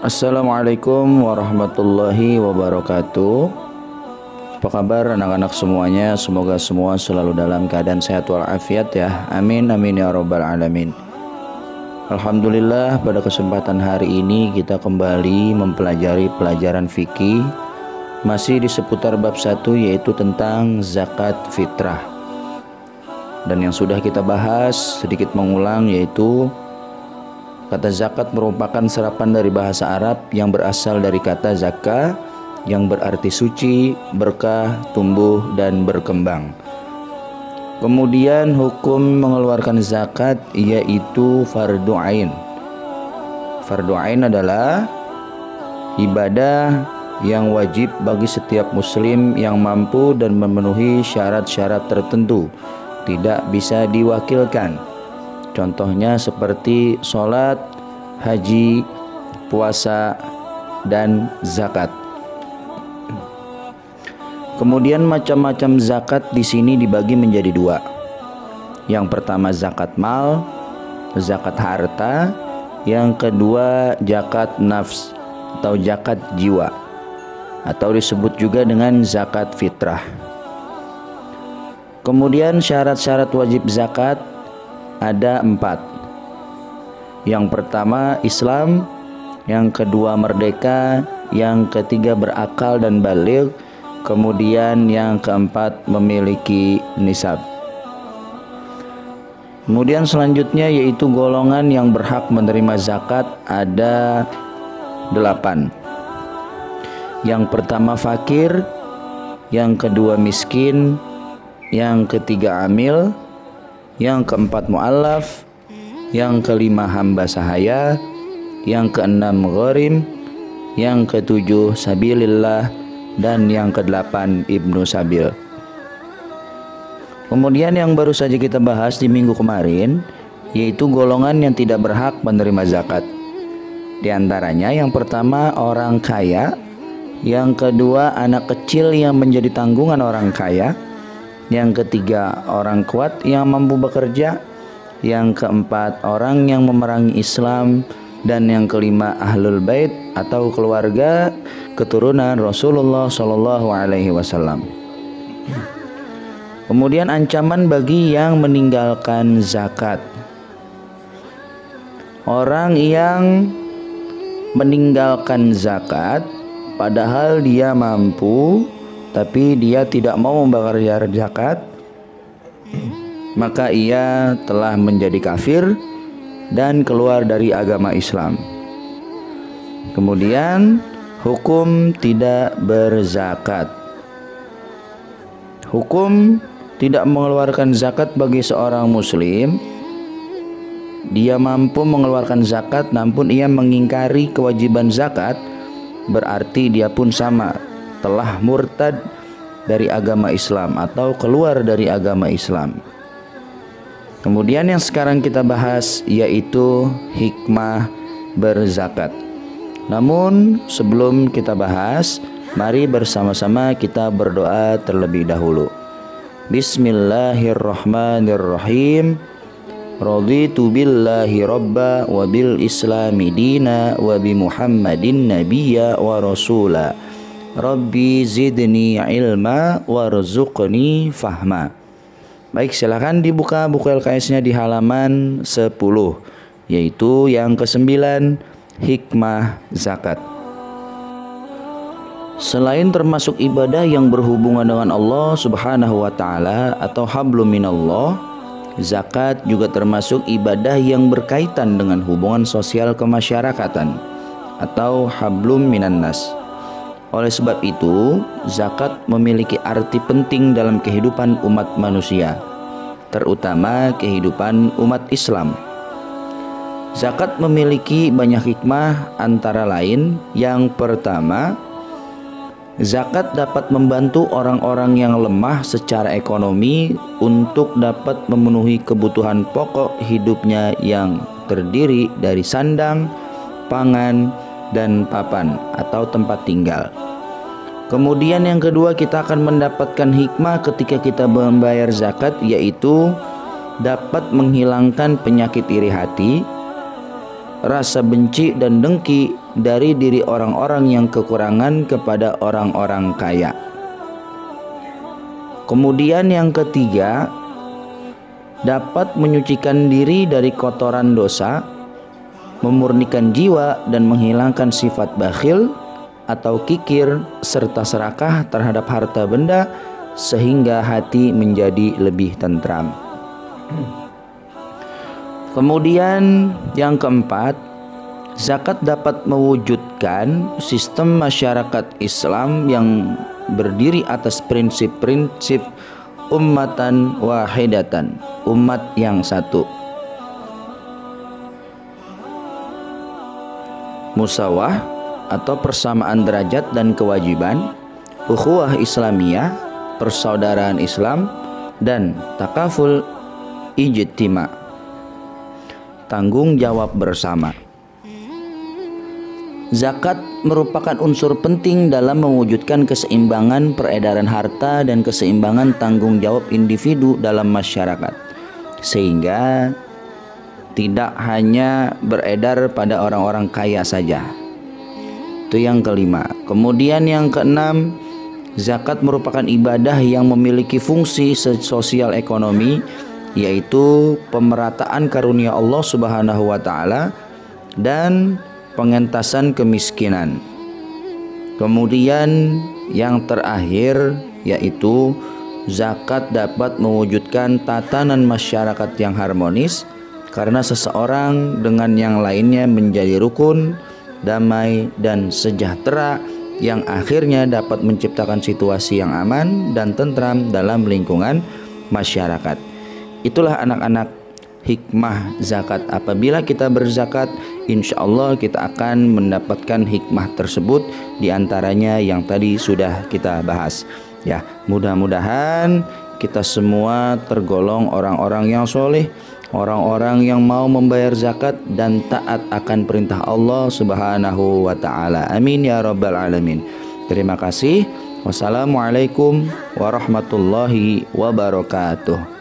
Assalamualaikum warahmatullahi wabarakatuh. Apa kabar anak-anak semuanya? Semoga semua selalu dalam keadaan sehat walafiat ya. Amin amin ya rabbal alamin. Alhamdulillah, pada kesempatan hari ini kita kembali mempelajari pelajaran fikih masih di seputar bab 1, yaitu tentang zakat fitrah. Dan yang sudah kita bahas sedikit mengulang, yaitu kata zakat merupakan serapan dari bahasa Arab yang berasal dari kata zakah yang berarti suci, berkah, tumbuh, dan berkembang. Kemudian hukum mengeluarkan zakat yaitu fardu ain. Fardu ain adalah ibadah yang wajib bagi setiap muslim yang mampu dan memenuhi syarat-syarat tertentu, tidak bisa diwakilkan. Contohnya seperti sholat, haji, puasa, dan zakat. Kemudian macam-macam zakat di sini dibagi menjadi 2. Yang pertama zakat mal, zakat harta. Yang kedua zakat nafs atau zakat jiwa, atau disebut juga dengan zakat fitrah. Kemudian syarat-syarat wajib zakat ada 4. Yang pertama Islam, yang kedua merdeka, yang ketiga berakal dan baligh, kemudian yang keempat memiliki nisab. Kemudian selanjutnya yaitu golongan yang berhak menerima zakat ada 8. Yang pertama fakir, yang kedua miskin, yang ketiga amil, yang keempat mu'allaf, yang kelima hamba sahaya, yang keenam gharim, yang ketujuh sabilillah, dan yang kedelapan ibnu sabil. Kemudian yang baru saja kita bahas di minggu kemarin yaitu golongan yang tidak berhak menerima zakat. Di antaranya yang pertama orang kaya, yang kedua anak kecil yang menjadi tanggungan orang kaya, yang ketiga orang kuat yang mampu bekerja, yang keempat orang yang memerangi Islam, dan yang kelima ahlul bait atau keluarga keturunan Rasulullah Shallallahu Alaihi Wasallam. Kemudian ancaman bagi yang meninggalkan zakat. Orang yang meninggalkan zakat padahal dia mampu tapi dia tidak mau membayar zakat, maka ia telah menjadi kafir dan keluar dari agama Islam. Kemudian hukum tidak berzakat. Hukum tidak mengeluarkan zakat bagi seorang muslim. Dia mampu mengeluarkan zakat namun ia mengingkari kewajiban zakat, berarti dia pun sama, telah murtad dari agama Islam atau keluar dari agama Islam. Kemudian yang sekarang kita bahas yaitu hikmah berzakat. Namun sebelum kita bahas, mari bersama-sama kita berdoa terlebih dahulu. Bismillahirrahmanirrahim. Raditu billahi robba wa bil islami dina wa bi muhammadin nabiyya wa rasula. Rabbi zidni ilma warzuqni fahma. Baik, silakan dibuka buku LKS-nya di halaman 10, yaitu yang ke-9, hikmah zakat. Selain termasuk ibadah yang berhubungan dengan Allah Subhanahu wa taala atau hablum minallah, zakat juga termasuk ibadah yang berkaitan dengan hubungan sosial kemasyarakatan atau hablum minannas. Oleh sebab itu, zakat memiliki arti penting dalam kehidupan umat manusia, terutama kehidupan umat Islam. Zakat memiliki banyak hikmah, antara lain yang pertama, zakat dapat membantu orang-orang yang lemah secara ekonomi untuk dapat memenuhi kebutuhan pokok hidupnya yang terdiri dari sandang, pangan, dan papan atau tempat tinggal. Kemudian yang kedua, kita akan mendapatkan hikmah ketika kita membayar zakat, yaitu dapat menghilangkan penyakit iri hati, rasa benci dan dengki dari diri orang-orang yang kekurangan kepada orang-orang kaya. Kemudian yang ketiga, dapat menyucikan diri dari kotoran dosa, memurnikan jiwa dan menghilangkan sifat bakhil atau kikir serta serakah terhadap harta benda sehingga hati menjadi lebih tentram. Kemudian yang keempat, zakat dapat mewujudkan sistem masyarakat Islam yang berdiri atas prinsip-prinsip ummatan wahidatan, umat yang satu. Musawah atau persamaan derajat dan kewajiban, ukhuwah Islamiyah, persaudaraan Islam, dan takaful ijtima, tanggung jawab bersama. Zakat merupakan unsur penting dalam mewujudkan keseimbangan peredaran harta dan keseimbangan tanggung jawab individu dalam masyarakat, sehingga tidak hanya beredar pada orang-orang kaya saja. Itu yang kelima. Kemudian yang keenam, zakat merupakan ibadah yang memiliki fungsi sosial ekonomi, yaitu pemerataan karunia Allah Subhanahu wa taala dan pengentasan kemiskinan. Kemudian yang terakhir, yaitu zakat dapat mewujudkan tatanan masyarakat yang harmonis karena seseorang dengan yang lainnya menjadi rukun, damai dan sejahtera yang akhirnya dapat menciptakan situasi yang aman dan tentram dalam lingkungan masyarakat. Itulah anak-anak hikmah zakat. Apabila kita berzakat, insya Allah kita akan mendapatkan hikmah tersebut, diantaranya yang tadi sudah kita bahas. Ya, mudah-mudahan kita semua tergolong orang-orang yang soleh, orang-orang yang mau membayar zakat dan taat akan perintah Allah Subhanahu wa taala. Amin ya rabbal alamin. Terima kasih. Wassalamualaikum warahmatullahi wabarakatuh.